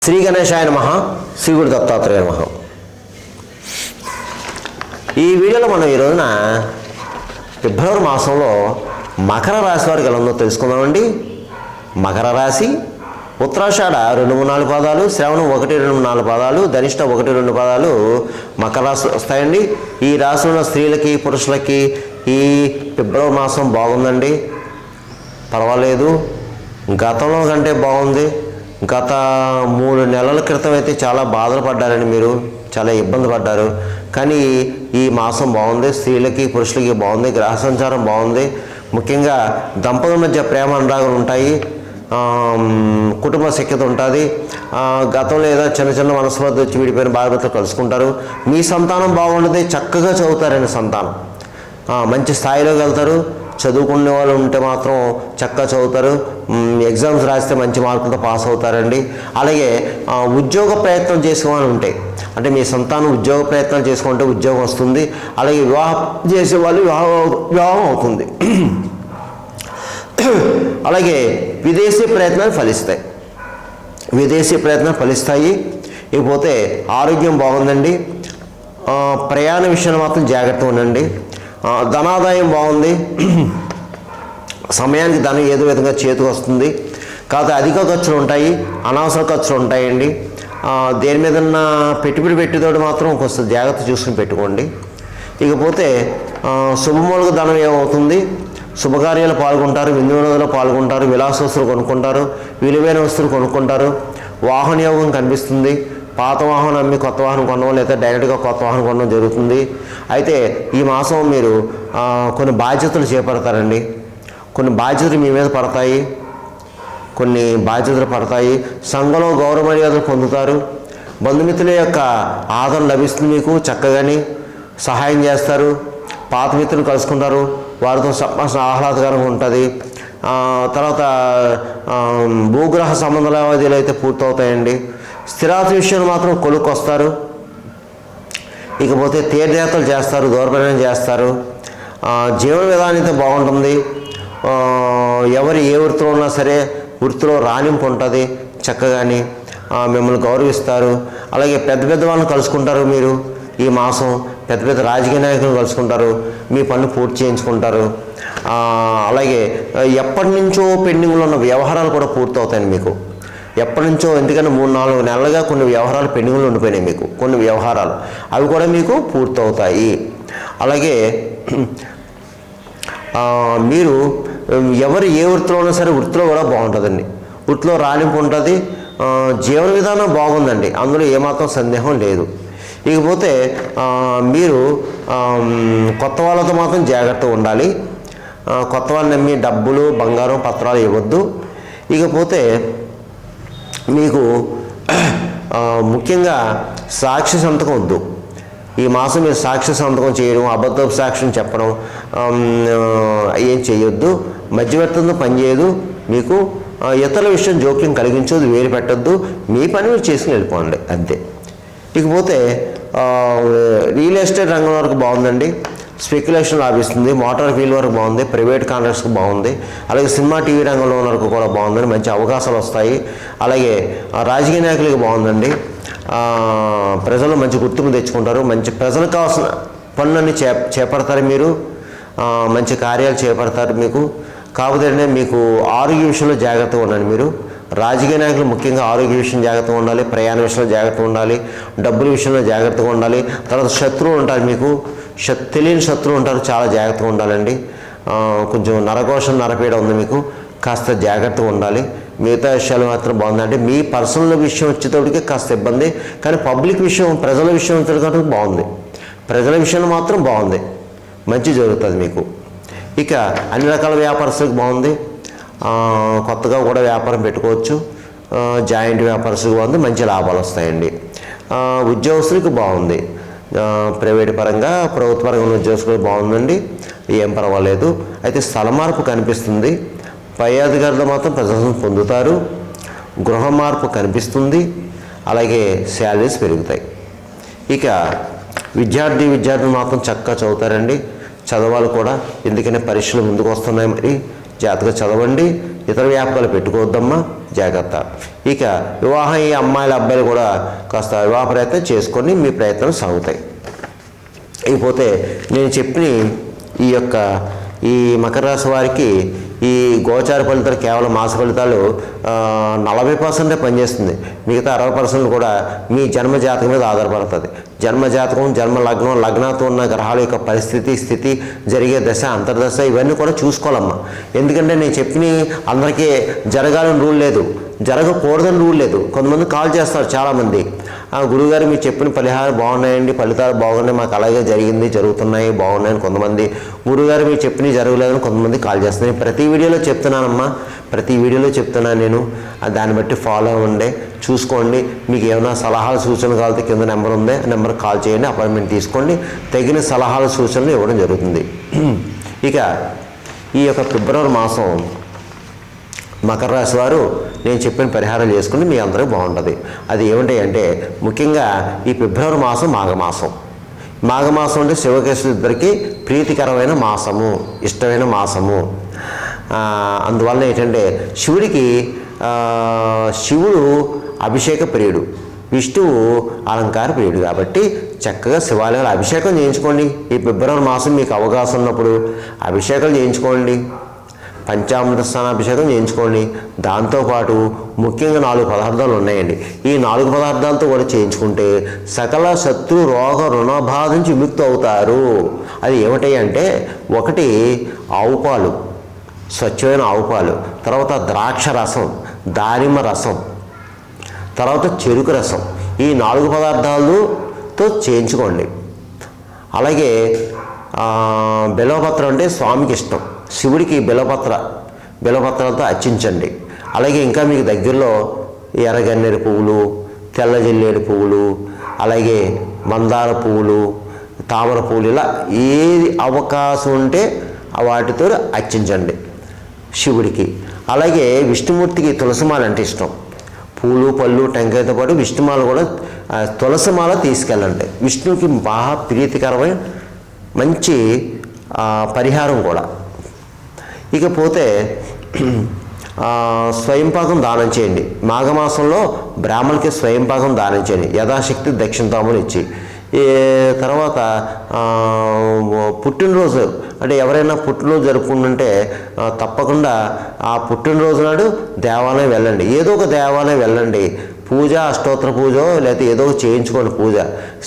శ్రీ గణేశాయ నమః, శ్రీ గురు దత్తాత్రేయ నమః. ఈ వీడియోలో మనం ఈ రోజున ఫిబ్రవరి మాసంలో మకర రాశి వారికి ఎలా ఉందో తెలుసుకుందామండి. మకర రాశి ఉత్తరాషాఢ 2-3-4 పాదాలు, శ్రవణం 1-2-4 పాదాలు, ధనిష్ట 1-2 పాదాలు మకర రాశి వస్తాయండి. ఈ రాశిలో ఉన్న స్త్రీలకి పురుషులకి ఈ ఫిబ్రవరి మాసం బాగుందండి, పర్వాలేదు. గతంలో కంటే బాగుంది. గత 3 నెలల క్రితం అయితే చాలా బాధలు పడ్డారండి, మీరు చాలా ఇబ్బంది పడ్డారు. కానీ ఈ మాసం బాగుంది, స్త్రీలకి పురుషులకి బాగుంది, గ్రహ సంచారం బాగుంది. ముఖ్యంగా దంపతుల మధ్య ప్రేమ అనురాగాలు ఉంటాయి, కుటుంబ సఖ్యత ఉంటుంది. గతంలో ఏదో చిన్న చిన్న మనస్పర్ధ వచ్చి విడిపోయిన భార్యభర్తలు కలుసుకుంటారు. మీ సంతానం బాగుంటుంది, చక్కగా చదువుతారండి. సంతానం మంచి స్థాయిలోకి వెళ్తారు. చదువుకునే వాళ్ళు ఉంటే మాత్రం చక్కగా చదువుతారు. ఎగ్జామ్స్ రాస్తే మంచి మార్కులతో పాస్ అవుతారండి. అలాగే ఉద్యోగ ప్రయత్నం చేసుకోవాలని ఉంటాయి, అంటే మీ సంతానం ఉద్యోగ ప్రయత్నాలు చేసుకుంటే ఉద్యోగం వస్తుంది. అలాగే వివాహం చేసేవాళ్ళు వివాహం అవుతుంది. అలాగే విదేశీ ప్రయత్నాలు ఫలిస్తాయి. ఇకపోతే ఆరోగ్యం బాగుందండి. ప్రయాణ విషయంలో మాత్రం జాగ్రత్తగా ఉండండి. ధనాదాయం బాగుంది, సమయానికి ధనం ఏదో విధంగా చేతికి వస్తుంది. కాకపోతే అధిక ఖర్చులు ఉంటాయి, అనవసర ఖర్చులు ఉంటాయండి. దేని మీదన్నా పెట్టుబడి పెట్టేతోటి మాత్రం కొంచెం జాగ్రత్త చూసుకుని పెట్టుకోండి. ఇకపోతే శుభమూలక ధనం ఏమవుతుంది, శుభకార్యాలు పాల్గొంటారు, విందు వినోదాలు పాల్గొంటారు, విలాస వస్తువులు కొనుక్కుంటారు, విలువైన వస్తువులు కొనుక్కుంటారు. వాహన యోగం కనిపిస్తుంది. పాత వాహనం అమ్మి కొత్త వాహనం కొనడం, లేదా డైరెక్ట్గా కొత్త వాహనం కొనడం జరుగుతుంది. అయితే ఈ మాసం మీరు కొన్ని బాధ్యతలు చేపడతారండి. కొన్ని బాధ్యతలు మీ మీద పడతాయి, సంఘంలో గౌరవ మర్యాదలు పొందుతారు. బంధుమిత్రుల యొక్క ఆదరణ లభిస్తుంది, మీకు చక్కగాని సహాయం చేస్తారు. పాత మిత్రులు కలుసుకుంటారు, వారితో సంభాషణ ఆహ్లాదకరంగా ఉంటుంది. తర్వాత భూగ్రహ సంబంధ లావాదేవీలు అయితే పూర్తవుతాయండి. స్థిరాస్తి విషయంలో మాత్రం కొలుక్కొస్తారు. ఇకపోతే తీర్థయాత్రలు చేస్తారు, దూరప్రయాణం చేస్తారు. జీవన విధానం అయితే బాగుంటుంది. ఎవరు ఏ వృత్తిలో ఉన్నా సరే వృత్తిలో రాణింపు ఉంటుంది, చక్కగాని మిమ్మల్ని గౌరవిస్తారు. అలాగే పెద్ద పెద్ద వాళ్ళని కలుసుకుంటారు మీరు ఈ మాసం. పెద్ద పెద్ద రాజకీయ నాయకులను కలుసుకుంటారు, మీ పనులు పూర్తి చేయించుకుంటారు. అలాగే ఎప్పటి నుంచో పెండింగ్లో ఉన్న వ్యవహారాలు కూడా పూర్తవుతాయి మీకు. ఎప్పటి నుంచో, ఎందుకంటే 3-4 నెలలుగా కొన్ని వ్యవహారాలు పెండింగ్లో ఉండిపోయినాయి మీకు. కొన్ని వ్యవహారాలు అవి కూడా మీకు పూర్తవుతాయి. అలాగే మీరు ఎవరు ఏ వృత్తిలో ఉన్నా సరే వృత్తిలో కూడా బాగుంటుందండి. వృత్తిలో రాణింపు ఉంటుంది, జీవన విధానం బాగుందండి, అందులో ఏమాత్రం సందేహం లేదు. ఇకపోతే మీరు కొత్త వాళ్ళతో మాత్రం జాగ్రత్తగా ఉండాలి. కొత్త వాళ్ళని నమ్మి డబ్బులు, బంగారం, పత్రాలు ఇవ్వద్దు. ఇకపోతే మీకు ముఖ్యంగా సాక్షి సంతకం వద్దు. ఈ మాసం మీరు సాక్షి సంతకం చేయడం, అబద్ధపు సాక్ష్యం చెప్పడం ఏం చేయొద్దు. మధ్యవర్తంతో పనిచేయదు. మీకు ఇతరుల విషయం జోక్యం కలిగించదు, వేలు పెట్టద్దు. మీ పని మీరు చేసుకుని వెళ్ళిపోండి, అంతే. ఇకపోతే రియల్ ఎస్టేట్ రంగం వరకు బాగుందండి. స్పెక్యులేషన్ లాభిస్తుంది. మోటార్ ఫీల్డ్ వరకు బాగుంది. ప్రైవేట్ కాంట్రాక్ట్స్కి బాగుంది. అలాగే సినిమా, టీవీ రంగంలో వరకు కూడా బాగుందండి, మంచి అవకాశాలు వస్తాయి. అలాగే రాజకీయ నాయకులకి బాగుందండి. ప్రజలు మంచి గుర్తింపు తెచ్చుకుంటారు. మంచి ప్రజలకు కావాల్సిన పనులన్నీ చేపడతారు మీరు. మంచి కార్యాలు చేపడతారు మీకు. కాకపోతే మీకు ఆరోగ్య విషయంలో జాగ్రత్తగా ఉండండి. మీరు రాజకీయ నాయకులు ముఖ్యంగా ఆరోగ్య విషయం జాగ్రత్తగా ఉండాలి, ప్రయాణ విషయంలో జాగ్రత్తగా ఉండాలి, డబ్బుల విషయంలో జాగ్రత్తగా ఉండాలి. తర్వాత శత్రువులు ఉంటారు మీకు, తెలియని శత్రువులు ఉంటారు, చాలా జాగ్రత్తగా ఉండాలండి. కొంచెం నరఘోషం, నరపీడ ఉంది మీకు, కాస్త జాగ్రత్తగా ఉండాలి. మిగతా విషయాలు మాత్రం బాగుందంటే మీ పర్సనల్ విషయం వచ్చేటప్పటికి కాస్త ఇబ్బంది. కానీ పబ్లిక్ విషయం, ప్రజల విషయం వచ్చేటప్పటికి బాగుంది. ప్రజల విషయంలో మాత్రం బాగుంది, మంచి జరుగుతుంది మీకు. ఇక అన్ని రకాల వ్యాపారస్తులకు బాగుంది. కొత్తగా కూడా వ్యాపారం పెట్టుకోవచ్చు. జాయింట్ వ్యాపారస్తులకు బాగుంది, మంచి లాభాలు వస్తాయండి. ఉద్యోగస్తులకు బాగుంది. ప్రైవేట్ పరంగా, ప్రభుత్వ పరంగా ఉన్న ఉద్యోగస్తులకు బాగుందండి, ఏం పర్వాలేదు. అయితే స్థల మార్పు కనిపిస్తుంది. పై అధికారులు మాత్రం ప్రశంసలు పొందుతారు. గృహ మార్పు కనిపిస్తుంది. అలాగే శాలరీస్ పెరుగుతాయి. ఇక విద్యార్థులు మాత్రం చక్కగా చదువుతారండి. చదవాలి కూడా, ఎందుకనే పరీక్షలు ముందుకు వస్తున్నాయి. మరి జాగ్రత్తగా చదవండి. ఇతర వ్యాపకాలు పెట్టుకోవద్దమ్మా, జాగ్రత్త. ఇక వివాహం ఈ అమ్మాయిల అబ్బాయిలు కూడా కాస్త వివాహ ప్రయత్నం చేసుకొని మీ ప్రయత్నం సాగుతాయి. ఇకపోతే నేను చెప్పిన ఈ మకర రాశి వారికి ఈ గోచార ఫలితాలు కేవలం మాస ఫలితాలు 40% పనిచేస్తుంది. మిగతా 60% కూడా మీ జన్మ జాతకం మీద ఆధారపడుతుంది. జన్మ జాతకం, జన్మ లగ్నం, లగ్నంతో ఉన్న గ్రహాల యొక్క పరిస్థితి, స్థితి, జరిగే దశ, అంతర్దశ ఇవన్నీ కూడా చూసుకోవాలమ్మా. ఎందుకంటే నేను చెప్పిన అందరికీ జరగాలని రూల్ లేదు, జరగకూడదని రూల్ లేదు. కొంతమంది కాల్ చేస్తారు చాలామంది, గురువుగారు మీరు చెప్పిన పరిహారం బాగున్నాయండి, ఫలితాలు బాగున్నాయి, మాకు అలాగే జరిగింది, జరుగుతున్నాయి, బాగున్నాయని కొంతమంది, గురువుగారు మీరు చెప్పినవి జరగలేదని కొంతమంది కాల్ చేస్తున్నాయి. ప్రతి వీడియోలో చెప్తున్నానమ్మా, ప్రతి వీడియోలో చెప్తున్నాను నేను. దాన్ని బట్టి ఫాలో అవ్వండి, చూసుకోండి. మీకు ఏమైనా సలహాలు సూచనలు కావాలంటే కింద నెంబర్ ఉంది, నెంబర్ కాల్ చేయండి, అపాయింట్మెంట్ తీసుకోండి, తగిన సలహాలు సూచనలు ఇవ్వడం జరుగుతుంది. ఇక ఈ యొక్క ఫిబ్రవరి మాసం మకర రాశి వారు నేను చెప్పిన పరిహారాలు చేసుకుని మీ అందరికీ బాగుంటుంది. అది ఏమిటి అంటే ముఖ్యంగా ఈ ఫిబ్రవరి మాసం మాఘమాసం. మాఘమాసం అంటే శివకేశవులు ఇద్దరికి ప్రీతికరమైన మాసము, ఇష్టమైన మాసము. అందువల్ల ఏంటంటే శివుడు అభిషేక ప్రియుడు, విష్ణువు అలంకార ప్రియుడు కాబట్టి చక్కగా శివాలయాలు అభిషేకం చేయించుకోండి. ఈ ఫిబ్రవరి మాసం మీకు అవకాశం ఉన్నప్పుడు అభిషేకాలు చేయించుకోండి, పంచామృత స్నానాభిషేకం చేయించుకోండి. దాంతోపాటు ముఖ్యంగా 4 పదార్థాలు ఉన్నాయండి. ఈ 4 పదార్థాలతో కూడా చేయించుకుంటే సకల శత్రు రోగ రుణబాధ నుంచి విముక్తి అవుతారు. అది ఏమిటి అంటే, ఒకటి ఆవు పాలు, స్వచ్ఛమైన ఆవు పాలు, తర్వాత ద్రాక్ష రసం, దానిమ్మ రసం, తర్వాత చెరుకు రసం. ఈ 4 పదార్థాలతో చేయించుకోండి. అలాగే బిల్వపత్రం అంటే స్వామికి ఇష్టం, శివుడికి బిల్వపత్రాలతో అర్చించండి. అలాగే ఇంకా మీకు దగ్గరలో ఎర్రగన్నేరు పువ్వులు, తెల్ల జిల్లేడు పువ్వులు, అలాగే మందార పువ్వులు, తామర పువ్వులు, ఇలా ఏది అవకాశం ఉంటే వాటితో అర్చించండి శివుడికి. అలాగే విష్ణుమూర్తికి తులసిమాల అంటే ఇష్టం. పూలు, పళ్ళు, టెంకాయతో పాటు విష్ణుమాల కూడా, తులసిమాల తీసుకెళ్ళండి. విష్ణువుకి బాగా ప్రీతికరమైన మంచి పరిహారం కూడా. ఇకపోతే స్వయంపాకం దానం చేయండి. మాఘమాసంలో బ్రాహ్మణులకి స్వయంపాకం దానం చేయండి, యథాశక్తి దక్షిణతాములు ఇచ్చి. తర్వాత పుట్టినరోజు అంటే ఎవరైనా పుట్టినరోజు జరుపుకుంటుంటే తప్పకుండా ఆ పుట్టినరోజు నాడు దేవాలయం వెళ్ళండి, ఏదో ఒక దేవాలయం వెళ్ళండి. పూజ, అష్టోత్తర పూజ, లేకపోతే ఏదో చేయించుకోండి పూజ.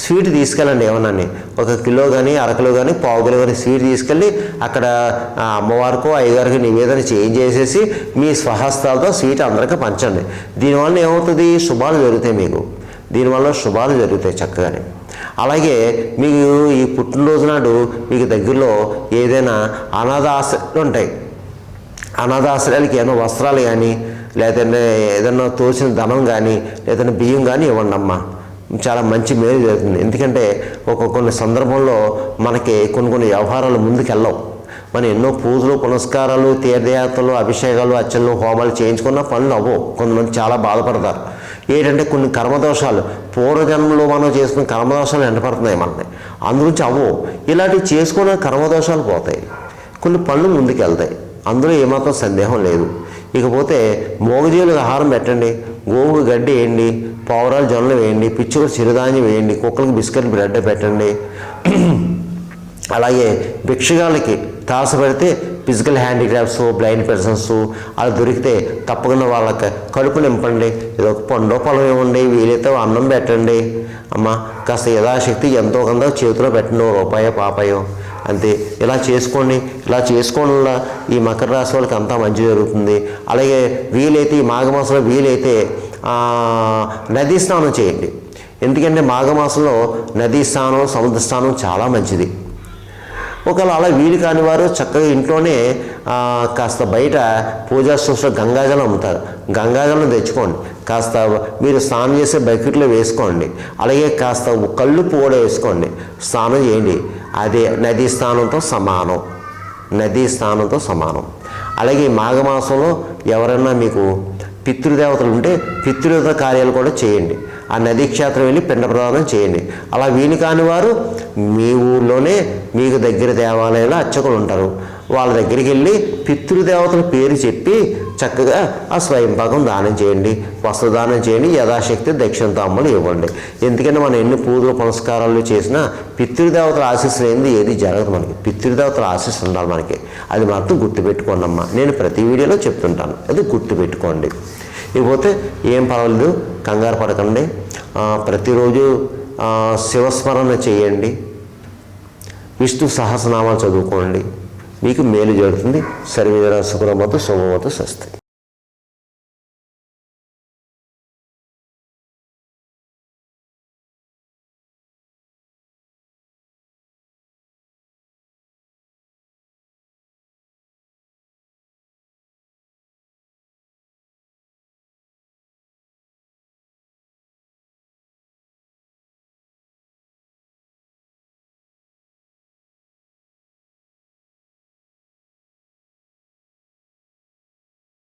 స్వీట్ తీసుకెళ్ళండి, ఏమన్నా 1 కిలో కానీ, 1/2 కిలో కానీ, 1/4 కిలో కానీ స్వీట్ తీసుకెళ్ళి అక్కడ అమ్మవారికో అయ్యగారికి నివేదన చేయించేసేసి మీ స్వహస్తాలతో స్వీట్ అందరికీ పంచండి. దీనివల్ల ఏమవుతుంది, శుభాలు జరుగుతాయి, మీకు దీనివల్ల శుభాలు జరుగుతాయి చక్కగానే. అలాగే మీకు ఈ పుట్టినరోజు నాడు మీకు దగ్గరలో ఏదైనా అనాథాశ్రయాలు ఉంటాయి, అనాథాశ్రయాలకి ఏమైనా వస్త్రాలు కానీ, లేదంటే ఏదైనా తోచిన ధనం కానీ, లేదంటే బియ్యం కానీ ఇవ్వండి అమ్మా. చాలా మంచి మేలు జరుగుతుంది. ఎందుకంటే కొన్ని సందర్భంలో మనకి కొన్ని వ్యవహారాలు ముందుకెళ్ళవు. మనం ఎన్నో పూజలు, పునస్కారాలు, తీర్థయాత్రలు, అభిషేకాలు, అర్చనలు, హోమాలు చేయించుకున్న పనులు అవ్వవు. కొంతమంది చాలా బాధపడతారు. ఏంటంటే కొన్ని కర్మదోషాలు, పూర్వజన్మలో మనం చేసుకున్న కర్మదోషాలు ఎండపడుతున్నాయి మనల్ని, అందుగురించి అవ్వవు. ఇలాంటివి చేసుకున్న కర్మదోషాలు పోతాయి, కొన్ని పనులు ముందుకెళ్తాయి, అందులో ఏమాత్రం సందేహం లేదు. ఇకపోతే మోగజీవులకు ఆహారం పెట్టండి, గోవు గడ్డి వేయండి, పావురాలు జొన్నలు వేయండి, పిచ్చుకలు చిరుధాన్యం వేయండి, కుక్కలకు బిస్కెట్ బ్రెడ్ పెట్టండి. అలాగే భిక్షగాళ్ళకి తాసపడితే ఫిజికల్ హ్యాండిక్రాఫ్ట్స్, బ్లైండ్ పర్సన్స్ అలా దొరికితే తప్పకుండా వాళ్ళకి కడుపు నింపండి. ఏదో ఒక పండో పొలం ఇవ్వండి, వీలైతే అన్నం పెట్టండి. అమ్మ కాస్త యథాశక్తి ఎంతో కొంత చేతిలో పెట్టండి, రూపాయో పాపాయో అంతే. ఇలా చేసుకోండి. ఇలా చేసుకోవడం వల్ల ఈ మకర రాశి వాళ్ళకి అంతా మంచి జరుగుతుంది. అలాగే వీలైతే ఈ మాఘమాసంలో వీలైతే నదీ స్నానం చేయండి. ఎందుకంటే మాఘమాసంలో నదీ స్నానం, సముద్ర స్నానం చాలా మంచిది. ఒకవేళ అలా వీలు కాని వారు చక్కగా ఇంట్లోనే కాస్త బయట పూజా స్టోర్స్లో గంగాజలం అమ్ముతారు, గంగాజలం తెచ్చుకోండి. కాస్త మీరు స్నానం చేసే బకెట్లో వేసుకోండి. అలాగే కాస్త కల్లుప్పు కూడా వేసుకోండి, స్నానం చేయండి. అదే నదీ స్నానంతో సమానం, నదీ స్నానంతో సమానం. అలాగే మాఘమాసంలో ఎవరైనా మీకు పితృదేవతలు ఉంటే పితృదేవత కార్యాలు కూడా చేయండి. ఆ నదీ క్షేత్రం వెళ్ళి పిండ ప్రదానం చేయండి. అలా వీలు కాని వారు మీ ఊళ్ళోనే మీకు దగ్గర దేవాలయాలు అర్చకులు ఉంటారు, వాళ్ళ దగ్గరికి వెళ్ళి పితృదేవతల పేరు చెప్పి చక్కగా ఆ స్వయంపాకం దానం చేయండి, వస్త్రదానం చేయండి, యథాశక్తి దక్షిణతాంబూలం ఇవ్వండి. ఎందుకంటే మనం ఎన్ని పూజలు పునస్కారాలు చేసినా పితృదేవతల ఆశీస్సులు ఏంది ఏది జరగదు. మనకి పితృదేవతల ఆశీస్సులు ఉండాలి మనకి. అది మాత్రం గుర్తుపెట్టుకోండి అమ్మా. నేను ప్రతి వీడియోలో చెప్తుంటాను, అది గుర్తుపెట్టుకోండి. ఇకపోతే ఏం పర్వాలేదు, కంగారు పడకండి. ప్రతిరోజు శివస్మరణ చేయండి, విష్ణు సహస్రనామాలు చదువుకోండి, మీకు మేలు జరుగుతుంది. సర్వేజన సుఖమతో శుభమతో స్వస్తి.